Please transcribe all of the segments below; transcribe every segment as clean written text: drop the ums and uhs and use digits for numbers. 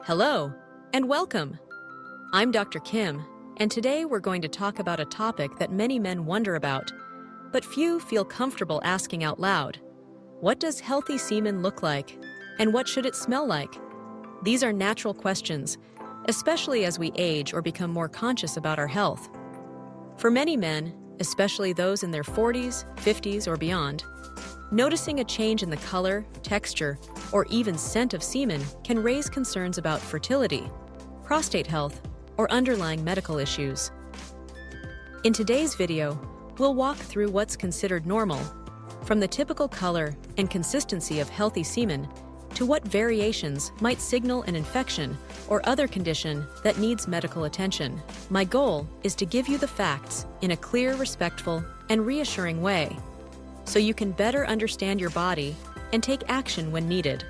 Hello, and welcome. I'm Dr. Kim, and today we're going to talk about a topic that many men wonder about, but few feel comfortable asking out loud. What does healthy semen look like, and what should it smell like? These are natural questions, especially as we age or become more conscious about our health. For many men, especially those in their 40s, 50s, or beyond, noticing a change in the color, texture, or even scent of semen can raise concerns about fertility, prostate health, or underlying medical issues. In today's video, we'll walk through what's considered normal, from the typical color and consistency of healthy semen to what variations might signal an infection or other condition that needs medical attention. My goal is to give you the facts in a clear, respectful, and reassuring way, so you can better understand your body and take action when needed.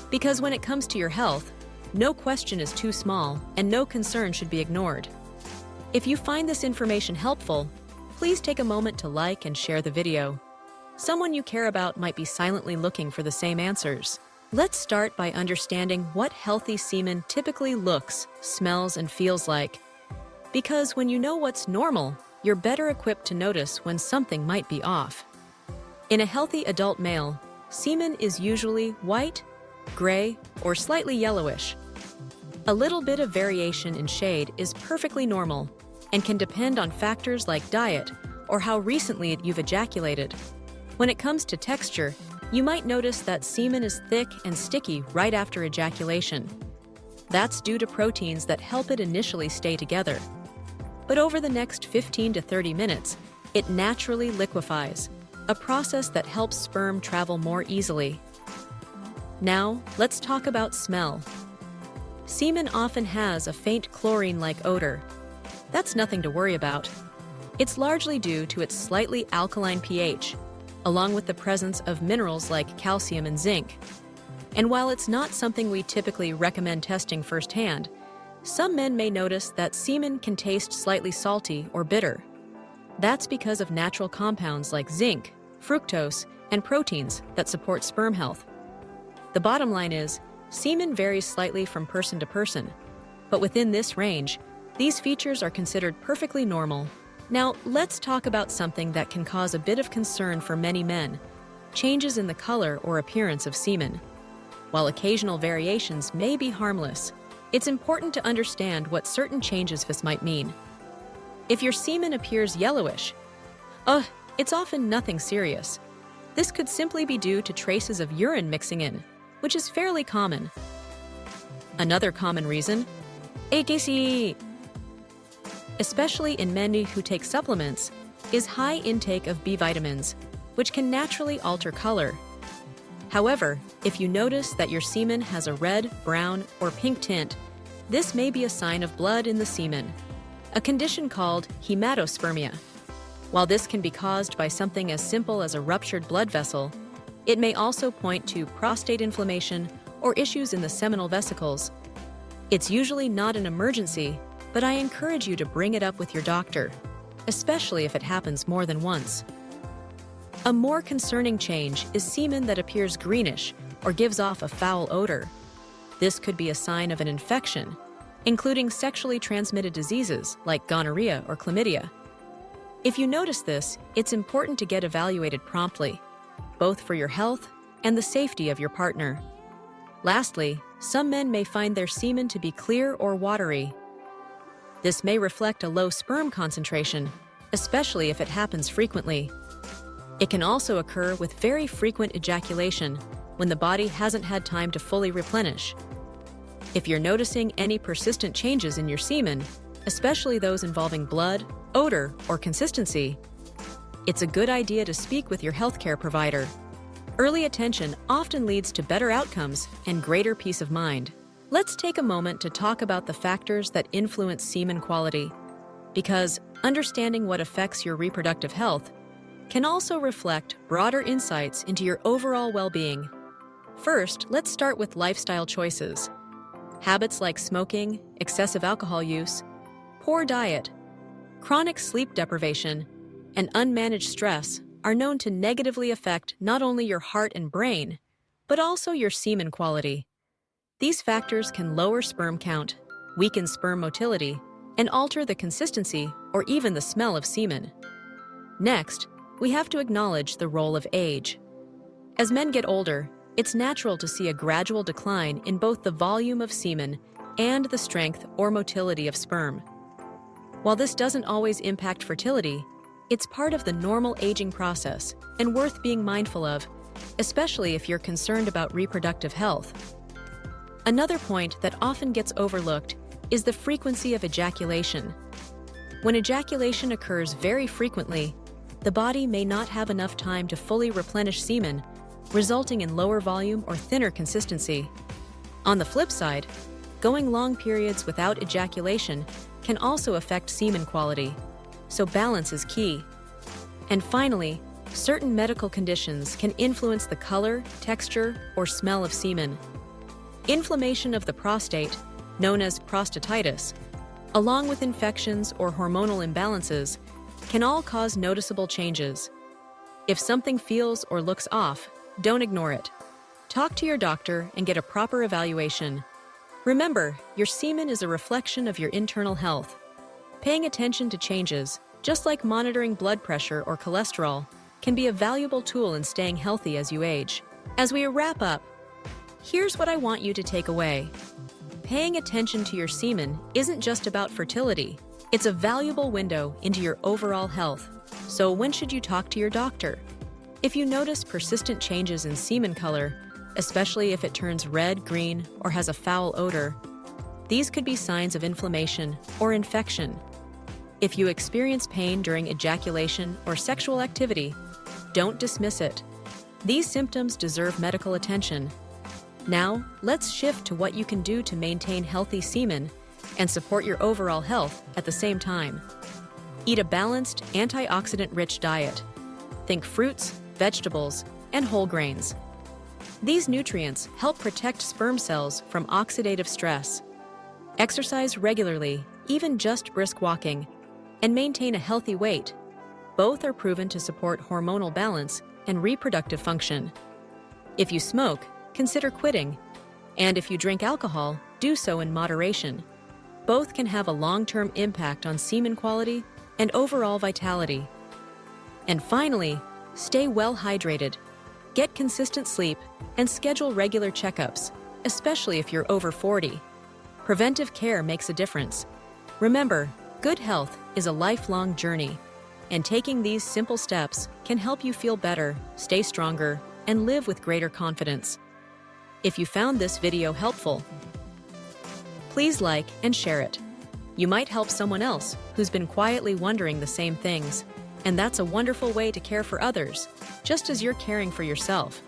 Because when it comes to your health, no question is too small and no concern should be ignored. If you find this information helpful, please take a moment to like and share the video. Someone you care about might be silently looking for the same answers. Let's start by understanding what healthy semen typically looks, smells, and feels like. Because when you know what's normal, you're better equipped to notice when something might be off. In a healthy adult male, semen is usually white, gray, or slightly yellowish. A little bit of variation in shade is perfectly normal and can depend on factors like diet or how recently you've ejaculated. When it comes to texture, you might notice that semen is thick and sticky right after ejaculation. That's due to proteins that help it initially stay together. But over the next 15 to 30 minutes, it naturally liquefies, a process that helps sperm travel more easily. Now, let's talk about smell. Semen often has a faint chlorine-like odor. That's nothing to worry about. It's largely due to its slightly alkaline pH, along with the presence of minerals like calcium and zinc. And while it's not something we typically recommend testing firsthand, some men may notice that semen can taste slightly salty or bitter. That's because of natural compounds like zinc, fructose, and proteins that support sperm health. The bottom line is, semen varies slightly from person to person, but within this range, these features are considered perfectly normal. Now, let's talk about something that can cause a bit of concern for many men: changes in the color or appearance of semen. While occasional variations may be harmless, it's important to understand what certain changes this might mean. If your semen appears yellowish, it's often nothing serious. This could simply be due to traces of urine mixing in, which is fairly common. Another common reason: ATC. Especially in men who take supplements, is high intake of B vitamins, which can naturally alter color. However, if you notice that your semen has a red, brown, or pink tint, this may be a sign of blood in the semen, a condition called hematospermia. While this can be caused by something as simple as a ruptured blood vessel, it may also point to prostate inflammation or issues in the seminal vesicles. It's usually not an emergency, but I encourage you to bring it up with your doctor, especially if it happens more than once. A more concerning change is semen that appears greenish or gives off a foul odor. This could be a sign of an infection, including sexually transmitted diseases like gonorrhea or chlamydia. If you notice this, it's important to get evaluated promptly, both for your health and the safety of your partner. Lastly, some men may find their semen to be clear or watery. This may reflect a low sperm concentration, especially if it happens frequently. It can also occur with very frequent ejaculation when the body hasn't had time to fully replenish. If you're noticing any persistent changes in your semen, especially those involving blood, odor, or consistency, it's a good idea to speak with your healthcare provider. Early attention often leads to better outcomes and greater peace of mind. Let's take a moment to talk about the factors that influence semen quality, because understanding what affects your reproductive health can also reflect broader insights into your overall well-being. First, let's start with lifestyle choices. Habits like smoking, excessive alcohol use, poor diet, chronic sleep deprivation, and unmanaged stress are known to negatively affect not only your heart and brain, but also your semen quality. These factors can lower sperm count, weaken sperm motility, and alter the consistency or even the smell of semen. Next, we have to acknowledge the role of age. As men get older, it's natural to see a gradual decline in both the volume of semen and the strength or motility of sperm. While this doesn't always impact fertility, it's part of the normal aging process and worth being mindful of, especially if you're concerned about reproductive health. Another point that often gets overlooked is the frequency of ejaculation. When ejaculation occurs very frequently, the body may not have enough time to fully replenish semen, resulting in lower volume or thinner consistency. On the flip side, going long periods without ejaculation can also affect semen quality, so balance is key. And finally, certain medical conditions can influence the color, texture, or smell of semen. Inflammation of the prostate, known as prostatitis, along with infections or hormonal imbalances, can all cause noticeable changes. If something feels or looks off, don't ignore it. Talk to your doctor and get a proper evaluation. Remember, your semen is a reflection of your internal health. Paying attention to changes, just like monitoring blood pressure or cholesterol, can be a valuable tool in staying healthy as you age. As we wrap up, here's what I want you to take away. Paying attention to your semen isn't just about fertility. It's a valuable window into your overall health. So when should you talk to your doctor? If you notice persistent changes in semen color, especially if it turns red, green, or has a foul odor, these could be signs of inflammation or infection. If you experience pain during ejaculation or sexual activity, don't dismiss it. These symptoms deserve medical attention. Now, let's shift to what you can do to maintain healthy semen and support your overall health at the same time. Eat a balanced, antioxidant-rich diet. Think fruits, vegetables, and whole grains. These nutrients help protect sperm cells from oxidative stress. Exercise regularly, even just brisk walking, and maintain a healthy weight. Both are proven to support hormonal balance and reproductive function. If you smoke, consider quitting. And if you drink alcohol, do so in moderation. Both can have a long-term impact on semen quality and overall vitality. And finally, stay well hydrated. Get consistent sleep and schedule regular checkups, especially if you're over 40. Preventive care makes a difference. Remember, good health is a lifelong journey, and taking these simple steps can help you feel better, stay stronger, and live with greater confidence. If you found this video helpful, please like and share it. You might help someone else who's been quietly wondering the same things, and that's a wonderful way to care for others, just as you're caring for yourself.